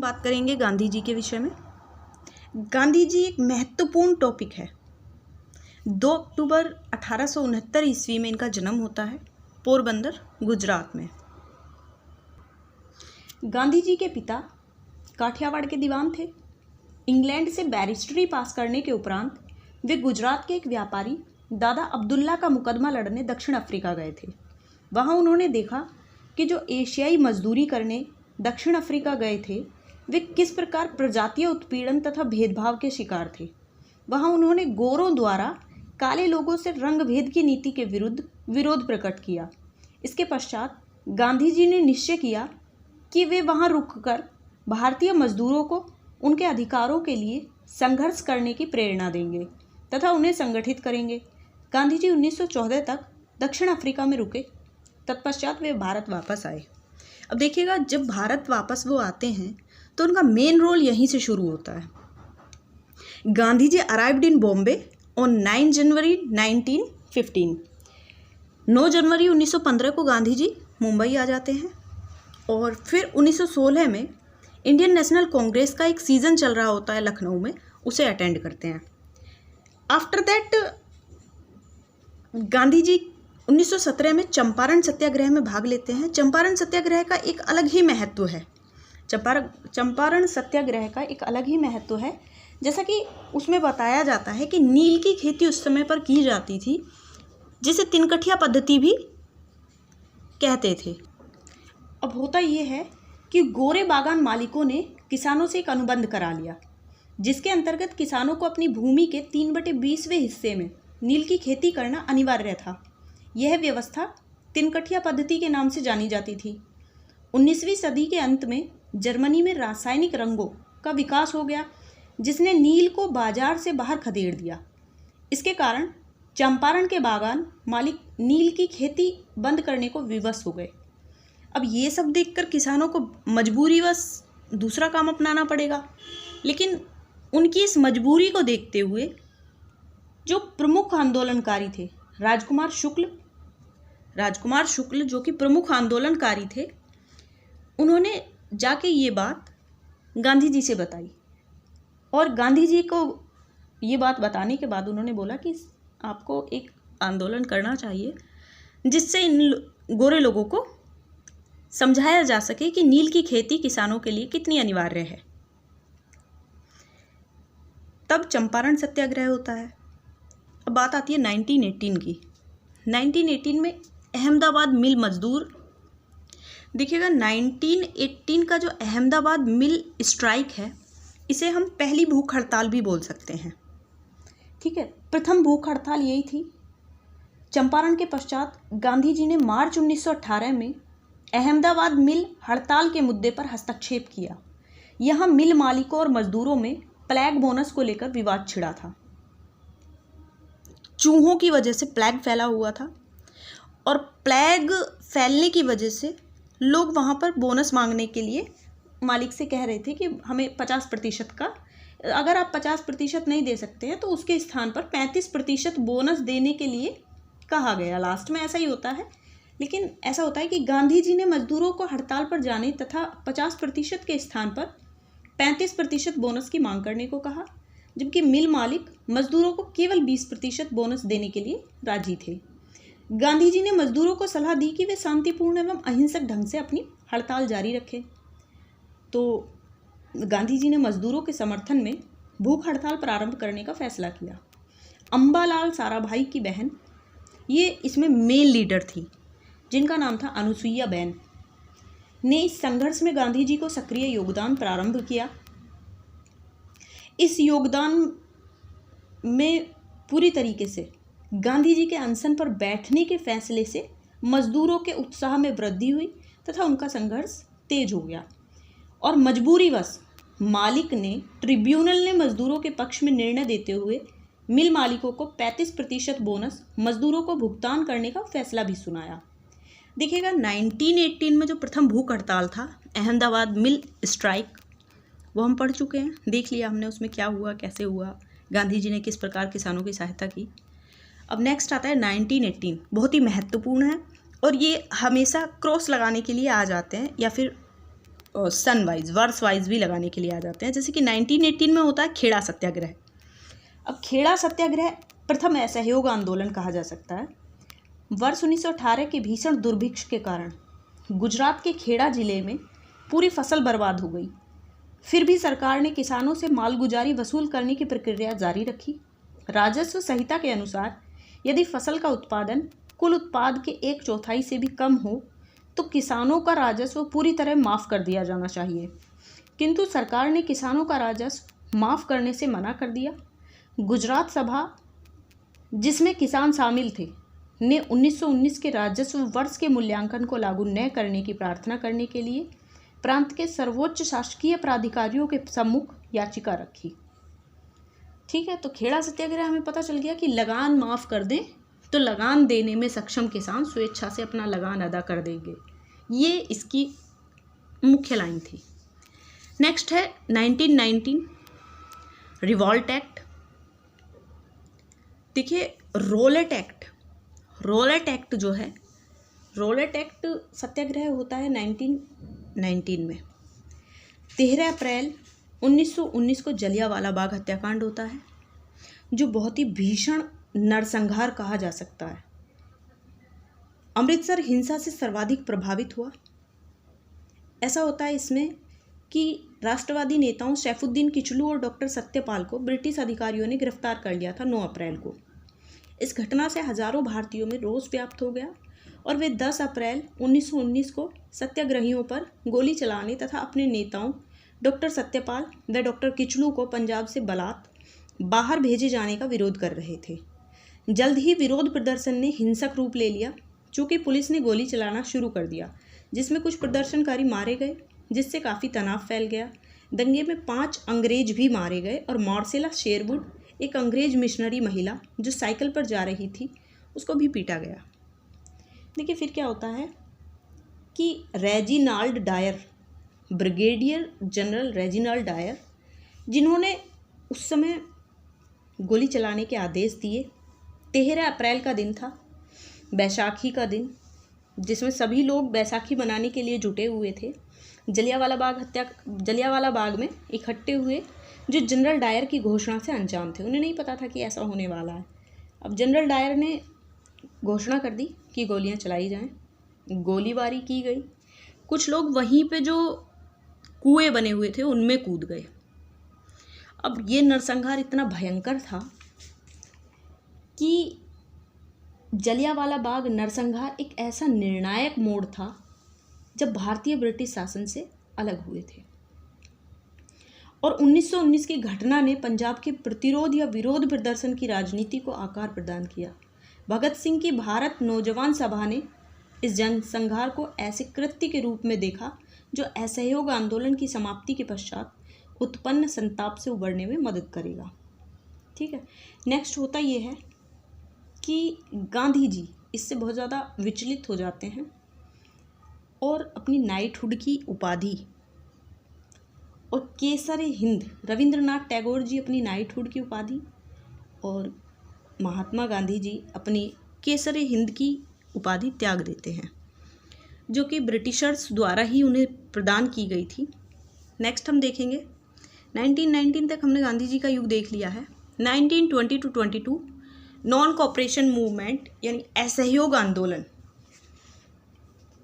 बात करेंगे गांधी जी के विषय में। गांधी जी एक महत्वपूर्ण टॉपिक है। 2 अक्टूबर 1869 ईस्वी में इनका जन्म होता है पोरबंदर, गुजरात में। गांधी जी के पिता काठियावाड़ के दीवान थे। इंग्लैंड से बैरिस्टरी पास करने के उपरांत वे गुजरात के एक व्यापारी दादा अब्दुल्ला का मुकदमा लड़ने दक्षिण अफ्रीका गए थे। वहाँ उन्होंने देखा कि जो एशियाई मजदूरी करने दक्षिण अफ्रीका गए थे वे किस प्रकार प्रजातीय उत्पीड़न तथा भेदभाव के शिकार थे। वहाँ उन्होंने गोरों द्वारा काले लोगों से रंग भेद की नीति के विरुद्ध विरोध प्रकट किया। इसके पश्चात गांधी जी ने निश्चय किया कि वे वहाँ रुककर भारतीय मजदूरों को उनके अधिकारों के लिए संघर्ष करने की प्रेरणा देंगे तथा उन्हें संगठित करेंगे। गांधी जी 1914 तक दक्षिण अफ्रीका में रुके। तत्पश्चात वे भारत वापस आए। अब देखिएगा, जब भारत वापस वो आते हैं तो उनका मेन रोल यहीं से शुरू होता है। Gandhi ji arrived in Bombay on 9 जनवरी 1915। 9 जनवरी 1915 को गांधी जी मुंबई आ जाते हैं और फिर 1916 में इंडियन नेशनल कांग्रेस का एक सीज़न चल रहा होता है लखनऊ में, उसे अटेंड करते हैं। आफ्टर दैट गांधी जी 1917 में चंपारण सत्याग्रह में भाग लेते हैं। चंपारण सत्याग्रह का एक अलग ही महत्व है। चंपारण सत्याग्रह का एक अलग ही महत्व है, जैसा कि उसमें बताया जाता है कि नील की खेती उस समय पर की जाती थी, जिसे तिनकठिया पद्धति भी कहते थे। अब होता ये है कि गोरे बागान मालिकों ने किसानों से एक अनुबंध करा लिया, जिसके अंतर्गत किसानों को अपनी भूमि के 3/20वें हिस्से में नील की खेती करना अनिवार्य था। यह व्यवस्था तिनकठिया पद्धति के नाम से जानी जाती थी। 19वीं सदी के अंत में जर्मनी में रासायनिक रंगों का विकास हो गया, जिसने नील को बाजार से बाहर खदेड़ दिया। इसके कारण चंपारण के बागान मालिक नील की खेती बंद करने को विवश हो गए। अब ये सब देखकर किसानों को मजबूरीवश दूसरा काम अपनाना पड़ेगा, लेकिन उनकी इस मजबूरी को देखते हुए जो प्रमुख आंदोलनकारी थे, राजकुमार शुक्ल जो कि प्रमुख आंदोलनकारी थे, उन्होंने जाके ये बात गांधी जी से बताई और गांधी जी को ये बात बताने के बाद उन्होंने बोला कि आपको एक आंदोलन करना चाहिए जिससे इन गोरे लोगों को समझाया जा सके कि नील की खेती किसानों के लिए कितनी अनिवार्य है। तब चंपारण सत्याग्रह होता है। अब बात आती है 1918 की। 1918 में अहमदाबाद मिल मजदूर, देखिएगा 1918 का जो अहमदाबाद मिल स्ट्राइक है, इसे हम पहली भूख हड़ताल भी बोल सकते हैं। ठीक है, प्रथम भूख हड़ताल यही थी। चंपारण के पश्चात गांधी जी ने मार्च 1918 में अहमदाबाद मिल हड़ताल के मुद्दे पर हस्तक्षेप किया। यहाँ मिल मालिकों और मजदूरों में प्लैग बोनस को लेकर विवाद छिड़ा था। चूहों की वजह से प्लैग फैला हुआ था और प्लैग फैलने की वजह से लोग वहाँ पर बोनस मांगने के लिए मालिक से कह रहे थे कि हमें 50% का, अगर आप 50% नहीं दे सकते हैं तो उसके स्थान पर 35% बोनस देने के लिए कहा गया। लास्ट में ऐसा ही होता है, लेकिन ऐसा होता है कि गांधी जी ने मजदूरों को हड़ताल पर जाने तथा 50% के स्थान पर 35% बोनस की मांग करने को कहा, जबकि मिल मालिक मजदूरों को केवल 20% बोनस देने के लिए राजी थे। गांधी जी ने मजदूरों को सलाह दी कि वे शांतिपूर्ण एवं अहिंसक ढंग से अपनी हड़ताल जारी रखें। तो गांधी जी ने मजदूरों के समर्थन में भूख हड़ताल प्रारंभ करने का फैसला किया। अम्बालाल साराभाई की बहन ये इसमें मेन लीडर थी, जिनका नाम था अनुसुईया बेन, ने इस संघर्ष में गांधी जी को सक्रिय योगदान प्रारंभ किया। इस योगदान में पूरी तरीके से गांधी जी के अनशन पर बैठने के फैसले से मजदूरों के उत्साह में वृद्धि हुई तथा उनका संघर्ष तेज हो गया और मजबूरीवश मालिक ने ट्रिब्यूनल ने मजदूरों के पक्ष में निर्णय देते हुए मिल मालिकों को 35% बोनस मजदूरों को भुगतान करने का फैसला भी सुनाया। देखिएगा 1918 में जो प्रथम भूख हड़ताल था, अहमदाबाद मिल स्ट्राइक, वो हम पढ़ चुके हैं, देख लिया हमने उसमें क्या हुआ, कैसे हुआ, गांधी जी ने किस प्रकार किसानों की सहायता की। अब नेक्स्ट आता है 1918, बहुत ही महत्वपूर्ण है और ये हमेशा क्रॉस लगाने के लिए आ जाते हैं या फिर सन वाइज, वर्ष वाइज भी लगाने के लिए आ जाते हैं। जैसे कि 1918 में होता है खेड़ा सत्याग्रह। अब खेड़ा सत्याग्रह प्रथम असहयोग आंदोलन कहा जा सकता है। वर्ष 1918 के भीषण दुर्भिक्ष के कारण गुजरात के खेड़ा जिले में पूरी फसल बर्बाद हो गई। फिर भी सरकार ने किसानों से मालगुजारी वसूल करने की प्रक्रिया जारी रखी। राजस्व संहिता के अनुसार यदि फसल का उत्पादन कुल उत्पाद के 1/4 से भी कम हो तो किसानों का राजस्व पूरी तरह माफ़ कर दिया जाना चाहिए, किंतु सरकार ने किसानों का राजस्व माफ़ करने से मना कर दिया। गुजरात सभा, जिसमें किसान शामिल थे, ने 1919 के राजस्व वर्ष के मूल्यांकन को लागू न करने की प्रार्थना करने के लिए प्रांत के सर्वोच्च शासकीय प्राधिकारियों के सम्मुख याचिका रखी। ठीक है, तो खेड़ा सत्याग्रह हमें पता चल गया कि लगान माफ़ कर दें तो लगान देने में सक्षम किसान स्वेच्छा से अपना लगान अदा कर देंगे। ये इसकी मुख्य लाइन थी। नेक्स्ट है 1919 रिवॉल्ट एक्ट। देखिए, रोलेट एक्ट जो है, रोलेट एक्ट सत्याग्रह होता है 1919 में। 13 अप्रैल 1919 को जलियांवाला बाग हत्याकांड होता है, जो बहुत ही भीषण नरसंहार कहा जा सकता है। अमृतसर हिंसा से सर्वाधिक प्रभावित हुआ। ऐसा होता है इसमें कि राष्ट्रवादी नेताओं सैफुद्दीन किचलू और डॉक्टर सत्यपाल को ब्रिटिश अधिकारियों ने गिरफ्तार कर लिया था 9 अप्रैल को। इस घटना से हजारों भारतीयों में रोष व्याप्त हो गया और वे 10 अप्रैल 1919 को सत्याग्रहियों पर गोली चलाने तथा अपने नेताओं डॉक्टर सत्यपाल व डॉक्टर किचलू को पंजाब से बलात् बाहर भेजे जाने का विरोध कर रहे थे। जल्द ही विरोध प्रदर्शन ने हिंसक रूप ले लिया, चूँकि पुलिस ने गोली चलाना शुरू कर दिया, जिसमें कुछ प्रदर्शनकारी मारे गए, जिससे काफ़ी तनाव फैल गया। दंगे में 5 अंग्रेज भी मारे गए और मार्सेला शेरवुड, एक अंग्रेज मिशनरी महिला जो साइकिल पर जा रही थी, उसको भी पीटा गया। देखिए फिर क्या होता है कि Reginald Dyer, Brigadier General Reginald Dyer, जिन्होंने उस समय गोली चलाने के आदेश दिए। 13 अप्रैल का दिन था, बैसाखी का दिन, जिसमें सभी लोग बैसाखी मनाने के लिए जुटे हुए थे। जलियांवाला बाग में इकट्ठे हुए, जो जनरल डायर की घोषणा से अनजान थे। उन्हें नहीं पता था कि ऐसा होने वाला है। अब जनरल डायर ने घोषणा कर दी कि गोलियां चलाई जाएं। गोलीबारी की गई। कुछ लोग वहीं पे जो कुएं बने हुए थे उनमें कूद गए। अब ये नरसंहार इतना भयंकर था कि जलियांवाला बाग नरसंहार एक ऐसा निर्णायक मोड़ था जब भारतीय ब्रिटिश शासन से अलग हुए थे। और 1919 की घटना ने पंजाब के प्रतिरोध या विरोध प्रदर्शन की राजनीति को आकार प्रदान किया। भगत सिंह की भारत नौजवान सभा ने इस जनसंहार को ऐसे कृत्य के रूप में देखा जो असहयोग आंदोलन की समाप्ति के पश्चात उत्पन्न संताप से उबरने में मदद करेगा। ठीक है, नेक्स्ट होता ये है कि गांधी जी इससे बहुत ज़्यादा विचलित हो जाते हैं और अपनी नाइटहुड की उपाधि और केसर हिंद, रविंद्रनाथ टैगोर जी अपनी नाइटहुड की उपाधि और महात्मा गांधी जी अपनी केसर हिंद की उपाधि त्याग देते हैं, जो कि ब्रिटिशर्स द्वारा ही उन्हें प्रदान की गई थी। नेक्स्ट हम देखेंगे 1919 तक हमने गांधी जी का युग देख लिया है। 1920 to 22 नॉन कोऑपरेशन मूवमेंट यानी असहयोग आंदोलन।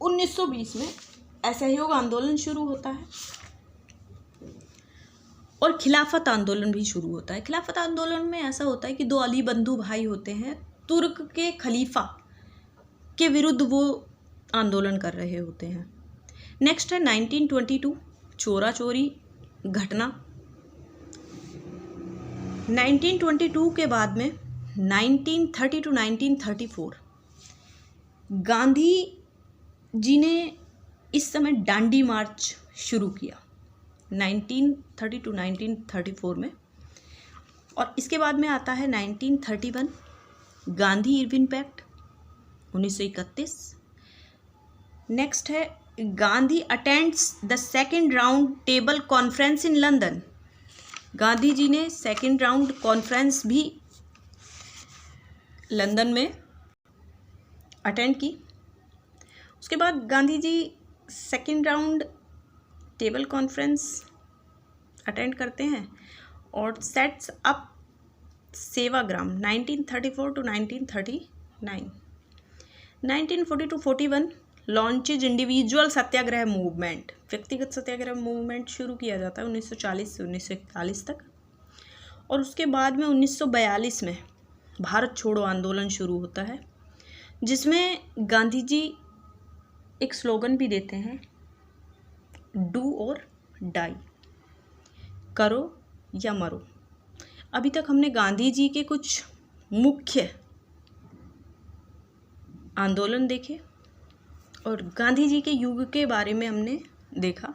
1920 में असहयोग आंदोलन शुरू होता है और खिलाफत आंदोलन भी शुरू होता है। खिलाफत आंदोलन में ऐसा होता है कि 2 अली बंधु भाई होते हैं, तुर्क के खलीफा के विरुद्ध वो आंदोलन कर रहे होते हैं। नेक्स्ट है 1922 चोरा चोरी घटना। 1922 के बाद में 1930 to 1934 गांधी जी ने इस समय डांडी मार्च शुरू किया 1930 to 1934 में। और इसके बाद में आता है 1931 गांधी इरविन पैक्ट 1931। नेक्स्ट है Gandhi attends the second round table conference in London. Gandhi ji ने सेकेंड राउंड कॉन्फ्रेंस भी लंदन में अटेंड की। उसके बाद Gandhi ji second round table conference attend करते हैं और sets up Sevagram 1934 to 1939। 1940 to 41 launches individual satyagraha movement, व्यक्तिगत सत्याग्रह मूवमेंट शुरू किया जाता है 1940 से 1941 तक। और उसके बाद में 1942 में भारत छोड़ो आंदोलन शुरू होता है, जिसमें गांधी जी एक स्लोगन भी देते हैं, डू और डाई, करो या मरो। अभी तक हमने गांधी जी के कुछ मुख्य आंदोलन देखे और गांधी जी के युग के बारे में हमने देखा।